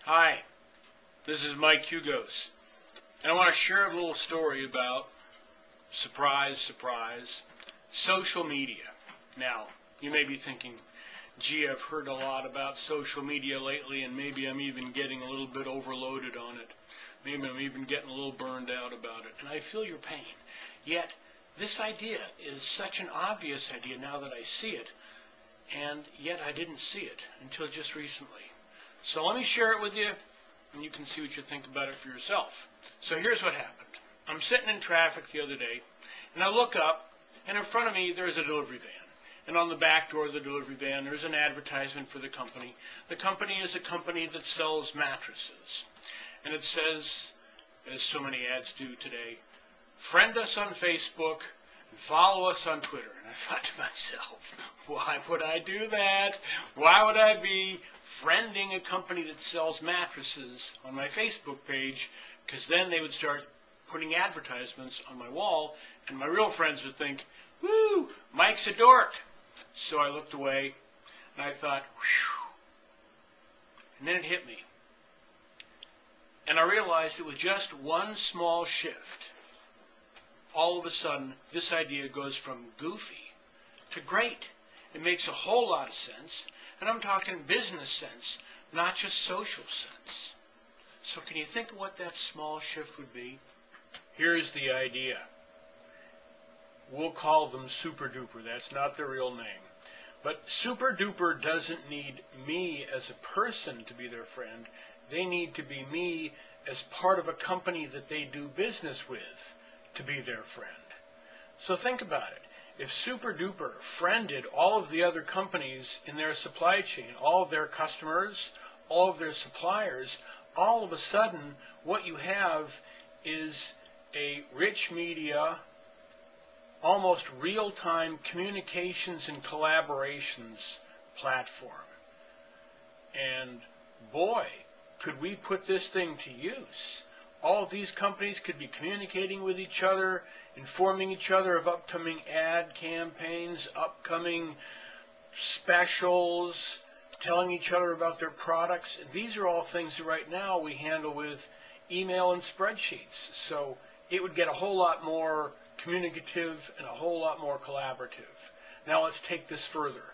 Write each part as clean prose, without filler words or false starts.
Hi, this is Mike Hugos, and I want to share a little story about, surprise, surprise, social media. Now, you may be thinking, gee, I've heard a lot about social media lately, and maybe I'm even getting a little bit overloaded on it. Maybe I'm even getting a little burned out about it, and I feel your pain. Yet, this idea is such an obvious idea now that I see it, and yet I didn't see it until just recently. So let me share it with you, and you can see what you think about it for yourself. So here's what happened. I'm sitting in traffic the other day, and I look up, and in front of me there's a delivery van. And on the back door of the delivery van there's an advertisement for the company. The company is a company that sells mattresses. And it says, as so many ads do today, friend us on Facebook and follow us on Twitter. And I thought to myself, why would I do that? Why would I be friending a company that sells mattresses on my Facebook page? Because then they would start putting advertisements on my wall, and my real friends would think, woo, Mike's a dork. So I looked away, and I thought, whew. And then it hit me. And I realized it was just one small shift. All of a sudden, this idea goes from goofy to great. It makes a whole lot of sense, and I'm talking business sense, not just social sense. So can you think of what that small shift would be? Here's the idea. We'll call them Super Duper. That's not their real name. But Super Duper doesn't need me as a person to be their friend. They need to be me as part of a company that they do business with to be their friend. So think about it. If Super Duper friended all of the other companies in their supply chain, all of their customers, all of their suppliers, all of a sudden what you have is a rich media, almost real-time communications and collaborations platform. And boy, could we put this thing to use. All of these companies could be communicating with each other, informing each other of upcoming ad campaigns, upcoming specials, telling each other about their products. These are all things that right now we handle with email and spreadsheets. So it would get a whole lot more communicative and a whole lot more collaborative. Now let's take this further.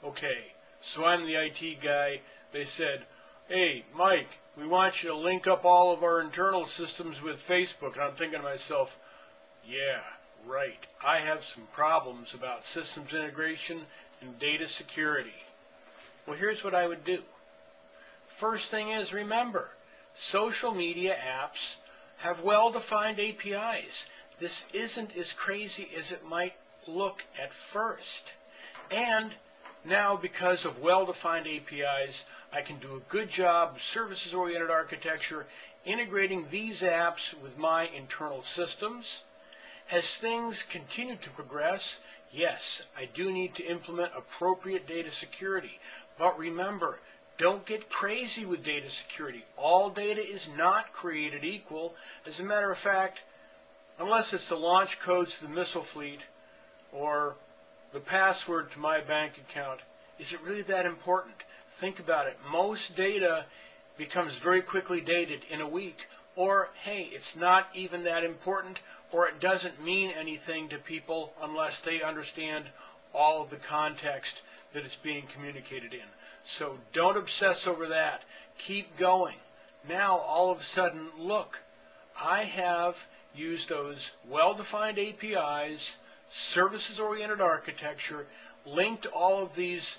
Okay, so I'm the IT guy. They said, hey, Mike, we want you to link up all of our internal systems with Facebook. And I'm thinking to myself, yeah, right. I have some problems about systems integration and data security. Well, here's what I would do. First thing is, remember, social media apps have well-defined APIs. This isn't as crazy as it might look at first. And now, because of well-defined APIs, I can do a good job of services-oriented architecture, integrating these apps with my internal systems. As things continue to progress, yes, I do need to implement appropriate data security. But remember, don't get crazy with data security. All data is not created equal. As a matter of fact, unless it's the launch codes to the missile fleet or the password to my bank account, is it really that important? Think about it. Most data becomes very quickly dated in a week. Or, hey, it's not even that important, or it doesn't mean anything to people unless they understand all of the context that it's being communicated in. So don't obsess over that. Keep going. Now, all of a sudden, look, I have used those well-defined APIs, services-oriented architecture, linked all of these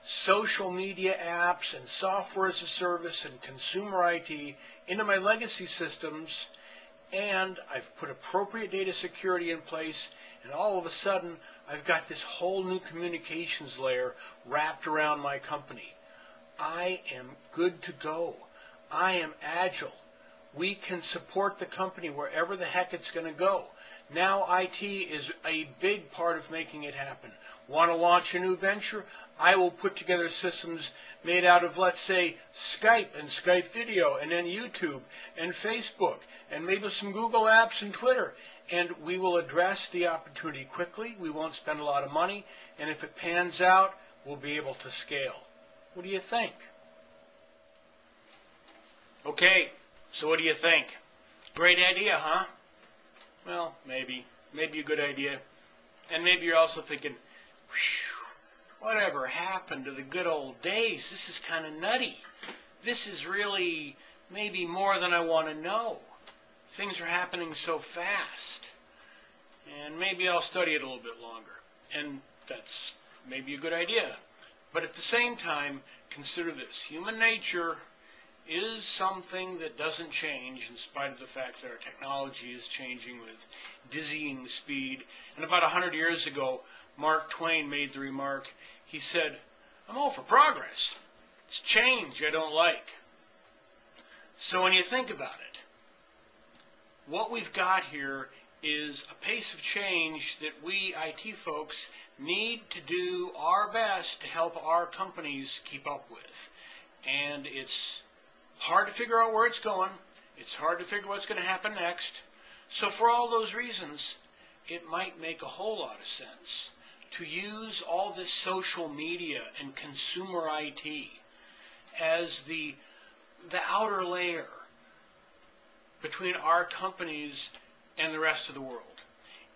social media apps and software as a service and consumer IT into my legacy systems, and I've put appropriate data security in place, and all of a sudden I've got this whole new communications layer wrapped around my company. I am good to go. I am agile. We can support the company wherever the heck it's going to go. Now IT is a big part of making it happen. Want to launch a new venture? I will put together systems made out of, let's say, Skype and Skype video, and then YouTube and Facebook, and maybe some Google apps and Twitter. And we will address the opportunity quickly. We won't spend a lot of money. And if it pans out, we'll be able to scale. What do you think? Okay, so what do you think? Great idea, huh? Well, maybe. Maybe a good idea. And maybe you're also thinking, whatever happened to the good old days? This is kind of nutty. This is really maybe more than I want to know. Things are happening so fast. And maybe I'll study it a little bit longer. And that's maybe a good idea. But at the same time, consider this. Human nature is something that doesn't change in spite of the fact that our technology is changing with dizzying speed. And about 100 years ago, Mark Twain made the remark, he said, "I'm all for progress. It's change I don't like." So when you think about it, what we've got here is a pace of change that we IT folks need to do our best to help our companies keep up with. And it's hard to figure out where it's going. It's hard to figure what's going to happen next. So for all those reasons, it might make a whole lot of sense to use all this social media and consumer IT as the outer layer between our companies and the rest of the world.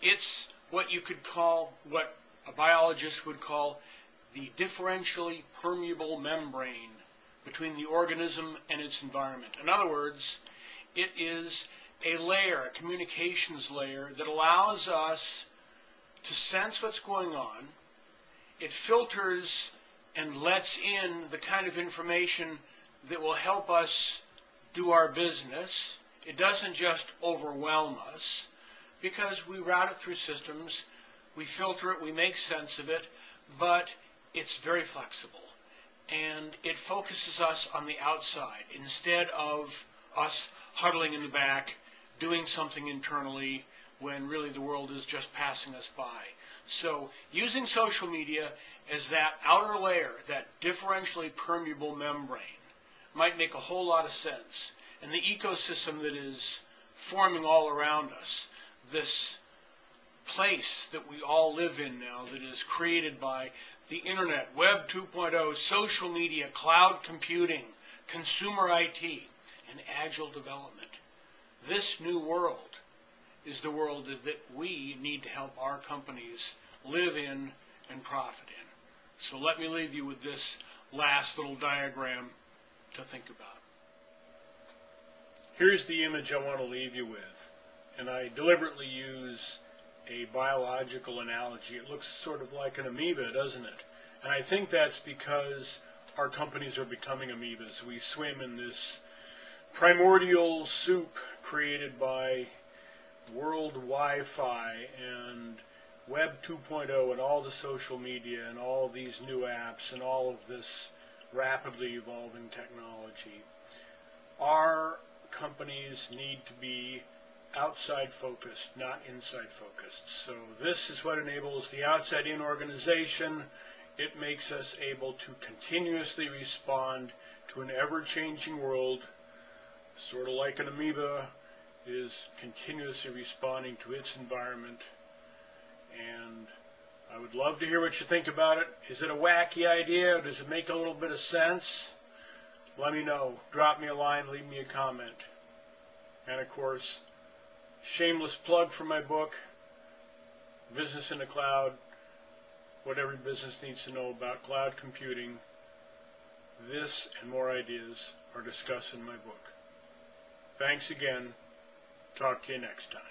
It's what you could call, what a biologist would call, the differentially permeable membrane between the organism and its environment. In other words, it is a layer, a communications layer, that allows us to sense what's going on. It filters and lets in the kind of information that will help us do our business. It doesn't just overwhelm us, because we route it through systems, we filter it, we make sense of it, but it's very flexible. And it focuses us on the outside instead of us huddling in the back, doing something internally when really the world is just passing us by. So using social media as that outer layer, that differentially permeable membrane, might make a whole lot of sense. And the ecosystem that is forming all around us, this place that we all live in now that is created by the internet, Web 2.0, social media, cloud computing, consumer IT, and agile development. This new world is the world that we need to help our companies live in and profit in. So let me leave you with this last little diagram to think about. Here's the image I want to leave you with, and I deliberately use a biological analogy. It looks sort of like an amoeba, doesn't it? And I think that's because our companies are becoming amoebas. We swim in this primordial soup created by world Wi-Fi and Web 2.0 and all the social media and all these new apps and all of this rapidly evolving technology. Our companies need to be outside focused, not inside focused. So this is what enables the outside in organization. It makes us able to continuously respond to an ever-changing world, sort of like an amoeba is continuously responding to its environment. And I would love to hear what you think about it. Is it a wacky idea? Does it make a little bit of sense? Let me know. Drop me a line, leave me a comment. And of course, shameless plug for my book, Business in the Cloud, what every business needs to know about cloud computing. This and more ideas are discussed in my book. Thanks again. Talk to you next time.